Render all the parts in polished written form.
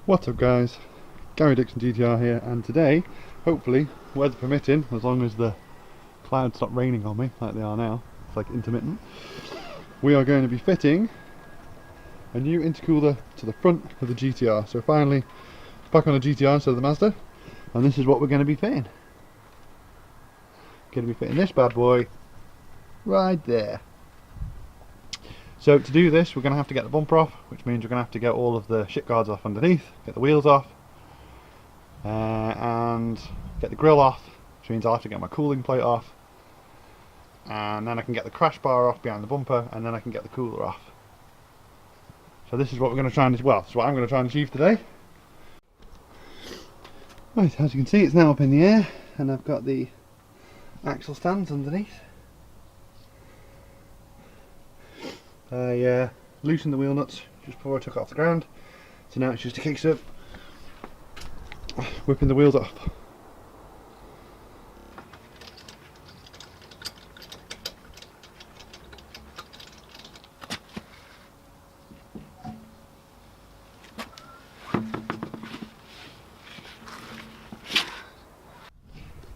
What's up guys, Gary Dixon GTR here, and today, hopefully, weather permitting, as long as the clouds stop raining on me like they are now, it's like intermittent, we are going to be fitting a new intercooler to the front of the GTR. So finally, back on a GTR instead of the Mazda, and this is what we're going to be fitting. Going to be fitting this bad boy right there. So to do this, we're going to have to get the bumper off, which means we're going to have to get all of the shit guards off underneath, get the wheels off, and get the grille off, which means I'll have to get my cooling plate off, and then I can get the crash bar off behind the bumper, and then I can get the cooler off. So this is what we're going to try and, well, this is what I'm going to try and achieve today. Right, as you can see, it's now up in the air, and I've got the axle stands underneath. I loosened the wheel nuts just before I took it off the ground, so now it's just a case of whipping the wheels off.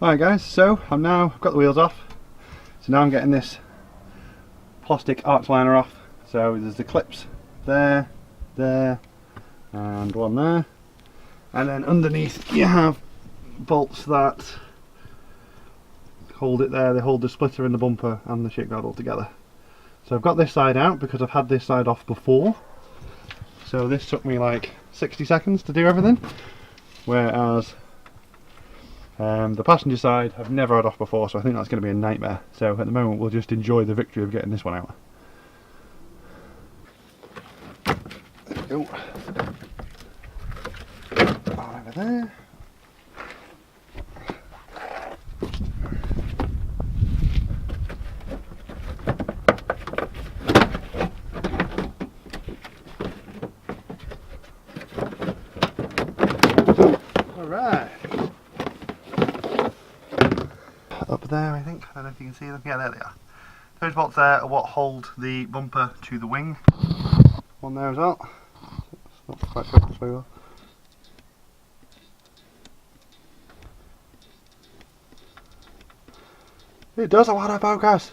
Alright guys, so I've got the wheels off, so now I'm getting this plastic arch liner off. So there's the clips there, and one there, and then underneath you have bolts that hold it there. They hold the splitter in the bumper and the shit guard all together. So I've got this side out because I've had this side off before, so this took me like 60 seconds to do everything, whereas the passenger side I've never had off before, so I think that's going to be a nightmare. So at the moment we'll just enjoy the victory of getting this one out. There we go. Over there. Alright. Up there, I think. I don't know if you can see them. Yeah, there they are. Those bolts there are what hold the bumper to the wing. One there as well. It's not quite focused very well. It does a lot of focus.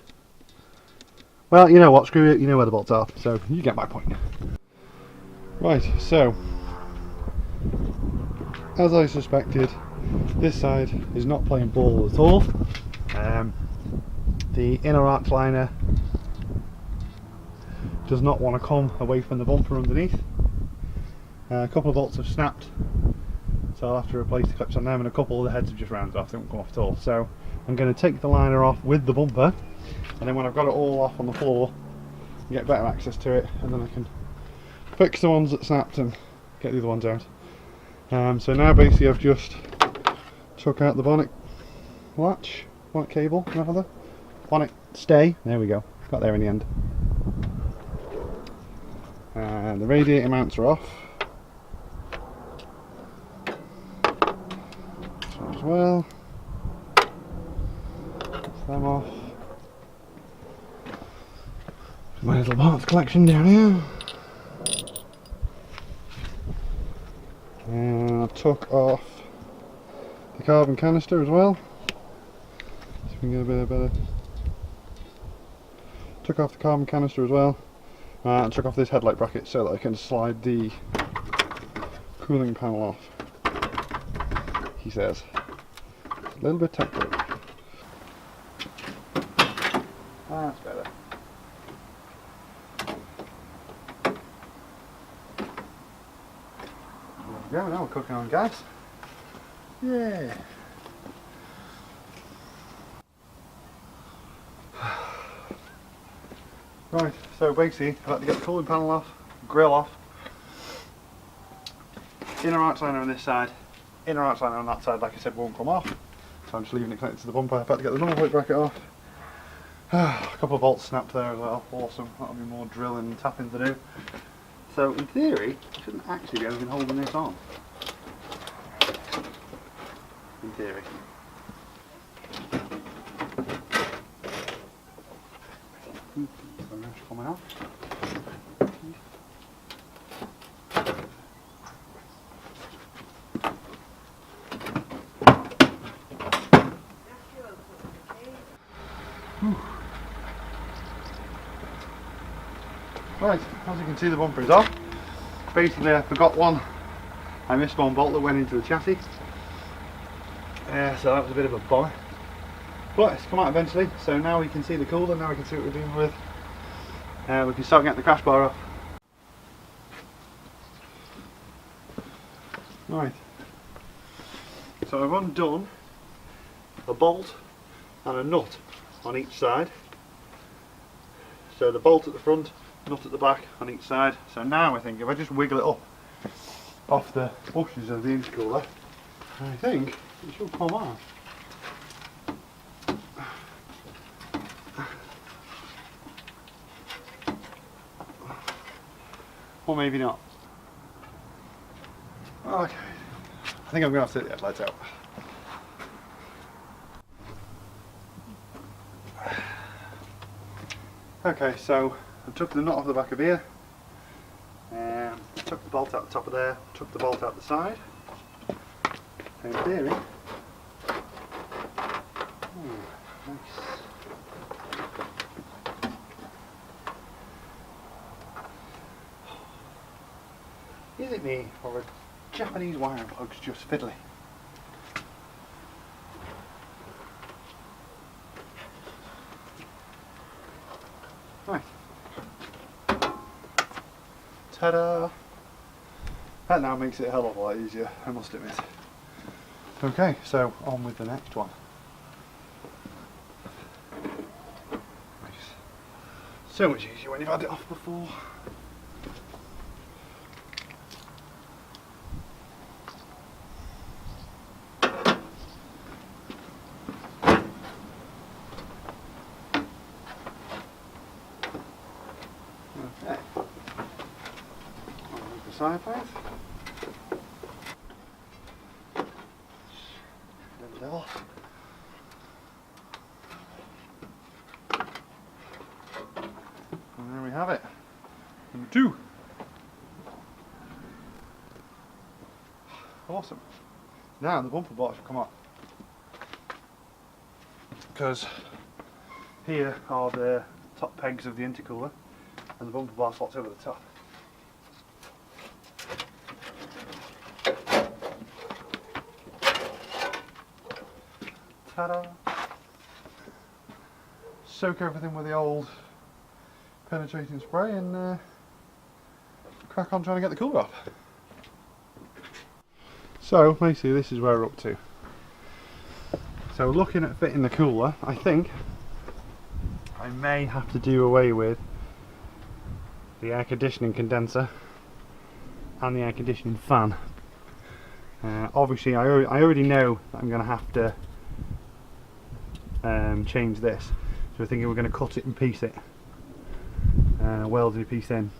Well, you know what, screw it, you know where the bolts are, so you get my point. Right, so as I suspected, this side is not playing ball at all. The inner arch liner does not want to come away from the bumper underneath. A couple of bolts have snapped, so I'll have to replace the clips on them, and a couple of the heads have just rounded off, they won't come off at all. So I'm going to take the liner off with the bumper, and then when I've got it all off on the floor, get better access to it, and then I can fix the ones that snapped and get the other ones out. So now basically I've just took out the bonnet latch, bonnet cable rather, bonnet stay, there we go, got there in the end. And the radiator mounts are off. This one as well. That's them off. My little parts collection down here. And I took off the carbon canister as well. So we can get a bit better. Took off the carbon canister as well. And took off this headlight bracket so that I can slide the cooling panel off. He says. It's a little bit tight. That's better. There we go, now we're cooking on gas. Yeah. Right, so basically I've had to get the cooling panel off, grill off, inner arch liner on this side, inner arch liner on that side, like I said, won't come off, so I'm just leaving it connected to the bumper. I've had to get the number plate bracket off. A couple of bolts snapped there as well, awesome, that'll be more drilling and tapping to do. So in theory, there shouldn't actually be anything holding this on. In theory. Coming off. Right, as you can see the bumper is off. Basically I forgot one. I missed one bolt that went into the chassis. So that was a bit of a bummer. But it's come out eventually, so now we can see the cooler, now we can see what we're dealing with. We can start getting the crash bar off. Right, so I've undone a bolt and a nut on each side. So the bolt at the front, nut at the back on each side. So now I think if I just wiggle it up off the bushes of the intercooler, I think it should come out. Or maybe not. Okay, I think I'm going to have to take the headlights out. Okay, so I took the nut off the back of here, took the bolt out the top of there, took the bolt out the side. In theory, nice. Is it me, or are Japanese wiring plugs just fiddly? Right. Ta-da! That now makes it a hell of a lot easier, I must admit. Okay, so on with the next one. Nice. So much easier when you've had it off before. Okay. On with the side plate. And there we have it. Number 2. Awesome. Now the bumper bar should come off. Because here are the top pegs of the intercooler and the bumper bar slots over the top. Ta-da! Soak everything with the old penetrating spray and crack on trying to get the cooler off. So basically this is where we're up to. So looking at fitting the cooler, I think I may have to do away with the air conditioning condenser and the air conditioning fan. Obviously I already know that I'm going to have to change this, so we're thinking we're going to cut it and piece it, weld the piece in,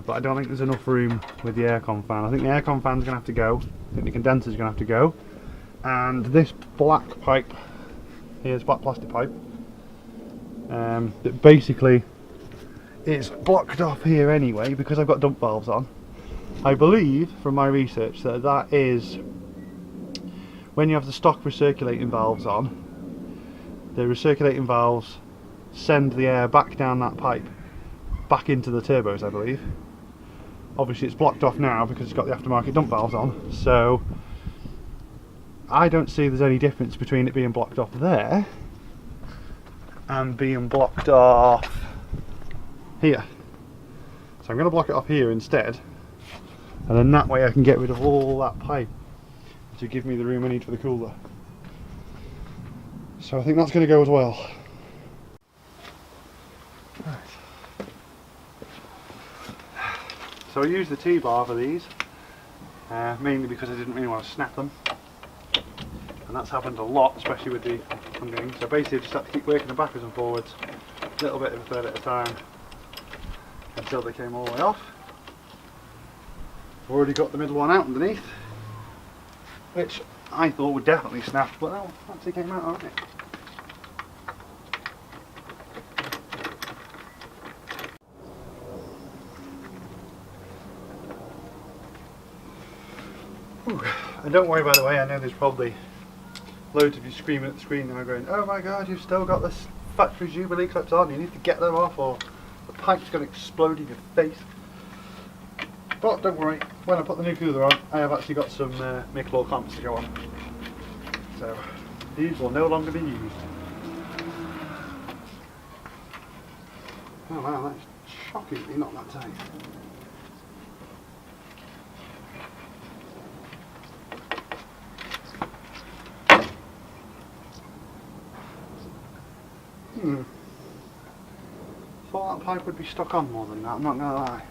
but I don't think there's enough room with the aircon fan. I think the aircon fan's going to have to go, I think the condenser's going to have to go, and this black pipe, here's black plastic pipe, that basically is blocked off here anyway because I've got dump valves on. I believe from my research that that is when you have the stock recirculating valves on. The recirculating valves send the air back down that pipe, back into the turbos, I believe. Obviously it's blocked off now because it's got the aftermarket dump valves on, so I don't see there's any difference between it being blocked off there and being blocked off here. So I'm going to block it off here instead, and then that way I can get rid of all that pipe to give me the room I need for the cooler. So I think that's going to go as well. Right. So I used the T-bar for these, mainly because I didn't really want to snap them. And that's happened a lot, especially with the funding. So basically I just had to keep working them backwards and forwards, a little bit of a thread at a time, until they came all the way off. I've already got the middle one out underneath, which I thought would definitely snap, but that one actually came out alright. And don't worry, by the way, I know there's probably loads of you screaming at the screen now going, oh my god, you've still got this factory Jubilee clips on, you need to get them off, or the pipe's going to explode in your face. But don't worry, when I put the new cooler on, I have actually got some Michelob clamps to go on. So these will no longer be used. Oh wow, that's shockingly not that tight. Thought that pipe would be stuck on more than that, I'm not going to lie.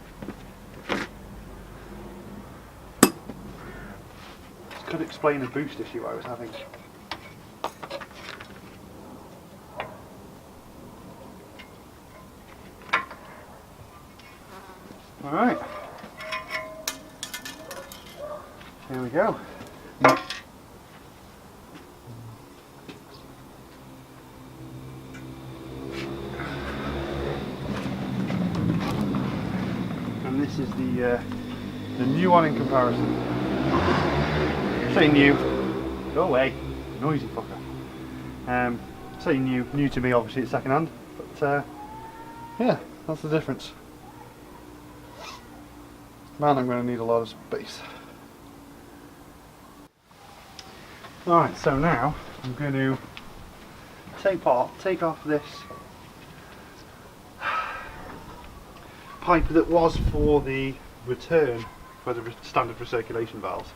This could explain a boost issue I was having. Alright, here we go. And this is the new one in comparison. Say new, go away, noisy fucker. Say new to me, obviously it's second hand, but yeah, that's the difference. Man, I'm going to need a lot of space. Alright, so now I'm going to take off this pipe that was for the return for the standard recirculation valves.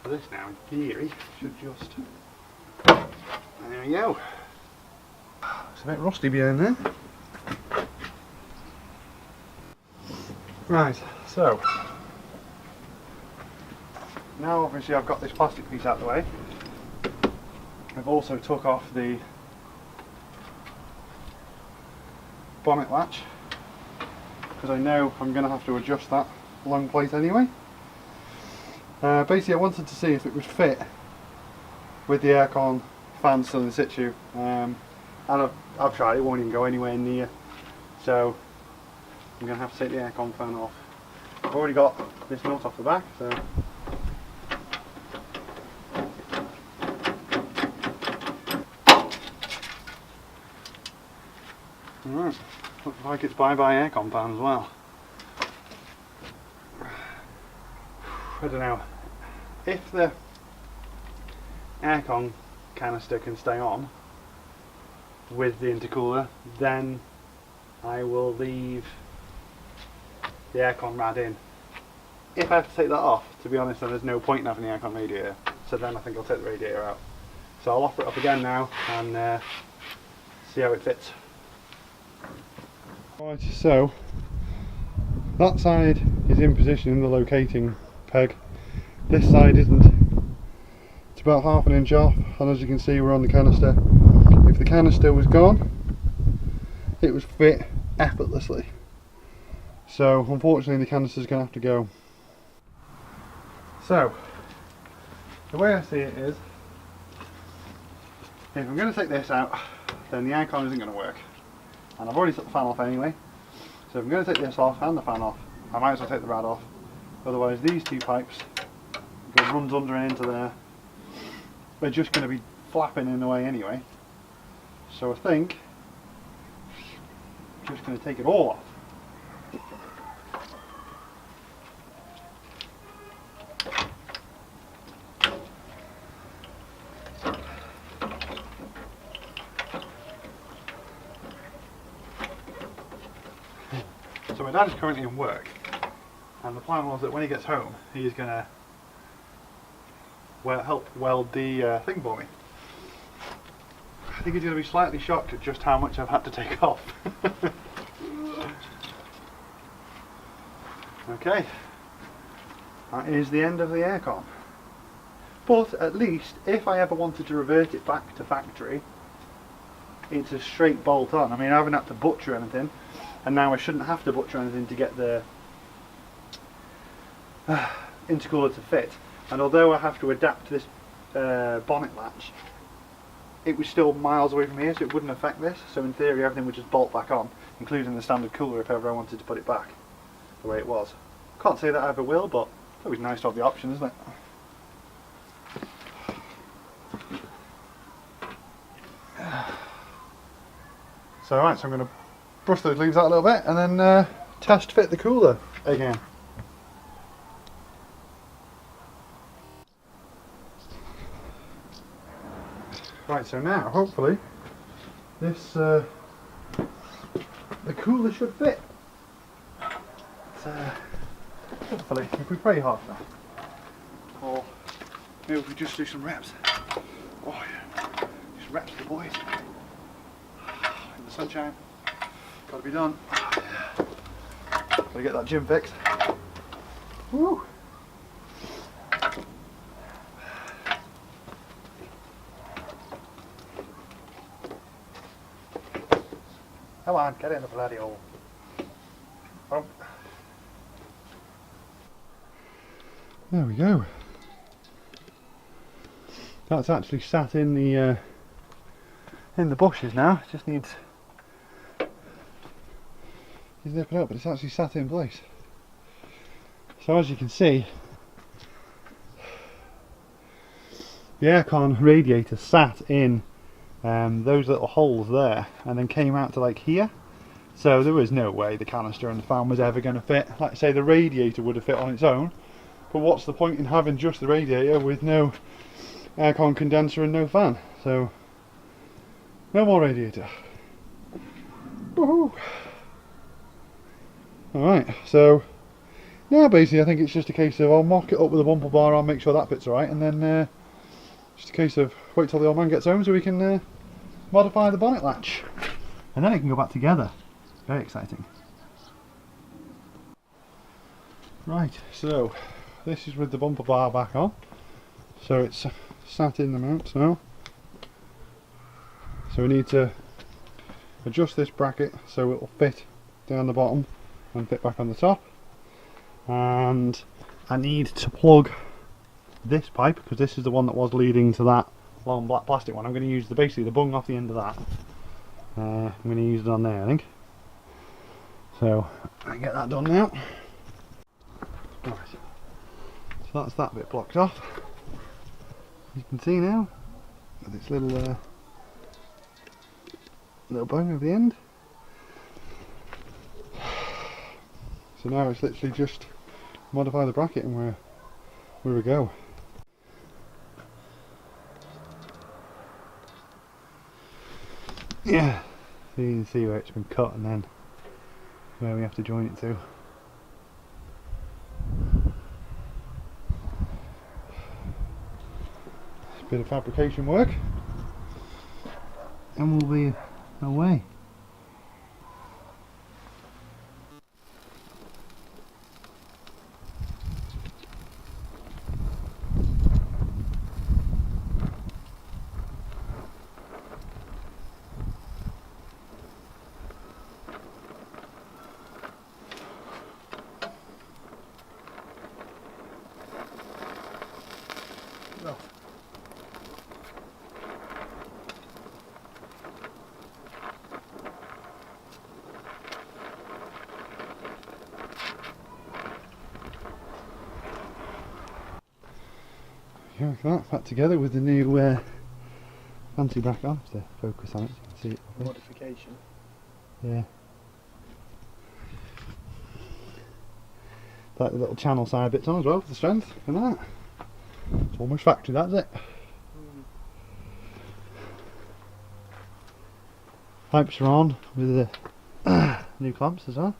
So this now, in theory, should just... There we go. It's a bit rusty behind there. Right, so now obviously I've got this plastic piece out of the way. I've also took off the bonnet latch because I know I'm going to have to adjust that long plate anyway. Basically I wanted to see if it would fit with the aircon fan still in situ, and I've tried, it won't even go anywhere near, so I'm going to have to take the aircon fan off. I've already got this nut off the back, so alright, looks like it's bye-bye aircon fan as well. I don't know, if the aircon canister can stay on with the intercooler, then I will leave the aircon rad in. If I have to take that off, to be honest, then there's no point in having the aircon radiator, so then I think I'll take the radiator out. So I'll offer it up again now and see how it fits. Right, so that side is in position in the locating peg, this side isn't. It's about half an inch off, and as you can see we're on the canister. If the canister was gone, it would fit effortlessly. So unfortunately the canister's going to have to go. So the way I see it is, if I'm going to take this out, then the aircon isn't going to work. And I've already took the fan off anyway. So if I'm going to take this off and the fan off, I might as well take the rad off. Otherwise these two pipes, that runs under and into there, they're just going to be flapping in the way anyway. So I think I'm just going to take it all off. So my dad is currently in work, and the plan was that when he gets home he's going to help weld the thing for me. I think he's going to be slightly shocked at just how much I've had to take off. Okay, that is the end of the aircon. But at least if I ever wanted to revert it back to factory, it's a straight bolt on. I mean, I haven't had to butcher anything, and now I shouldn't have to butcher anything to get the intercooler to fit. And although I have to adapt this bonnet latch, it was still miles away from here, so it wouldn't affect this. So in theory everything would just bolt back on, including the standard cooler if ever I wanted to put it back the way it was. Can't say that I ever will, but it's always nice to have the option, isn't it? So right, so I'm going to brush those leaves out a little bit and then test fit the cooler again. Right, so now hopefully this the cooler should fit. Hopefully, if we pray hard enough, or maybe if we just do some reps. Oh yeah, just reps for the boys in the sunshine. Got to be done. Got to get that gym fixed. Woo! Come on, get in the bloody hole. Oh. There we go. That's actually sat in the bushes now. It just needs nip it up, but it's actually sat in place. So as you can see, the aircon radiator sat in those little holes there, and then came out to like here. So there was no way the canister and the fan was ever going to fit. Like I say, the radiator would have fit on its own, but what's the point in having just the radiator with no aircon condenser and no fan? So no more radiator. Woohoo! Alright, so yeah, basically I think it's just a case of I'll mock it up with a bumper bar, I'll make sure that fits alright, and then just a case of wait till the old man gets home so we can modify the bonnet latch, and then it can go back together. Very exciting. Right, so this is with the bumper bar back on, so it's sat in the mounts now. So we need to adjust this bracket so it will fit down the bottom and fit back on the top, and I need to plug this pipe because this is the one that was leading to that long black plastic one. I'm going to use basically the bung off the end of that. I'm going to use it on there, I think. So I get that done now. Right. So that's that bit blocked off. You can see now with its little bung over the end. So now it's literally just modify the bracket and where we go. Yeah, so you can see where it's been cut and then where we have to join it to. It's a bit of fabrication work and we'll be away. Yeah, that together with the new fancy bracket. I'll have to focus on it so you can see it. Modification. Yeah. Like the little channel side bits on as well for the strength and that. It's almost factory, that's it. Pipes are on with the new clamps as well.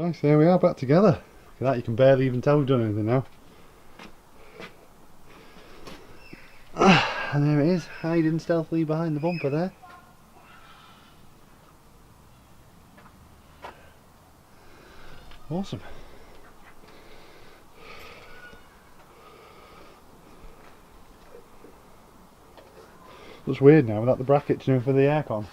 Nice, there we are, back together. Look at that, you can barely even tell we've done anything now. And there it is, hiding stealthily behind the bumper there. Awesome. Looks weird now without the brackets, you know, for the aircon.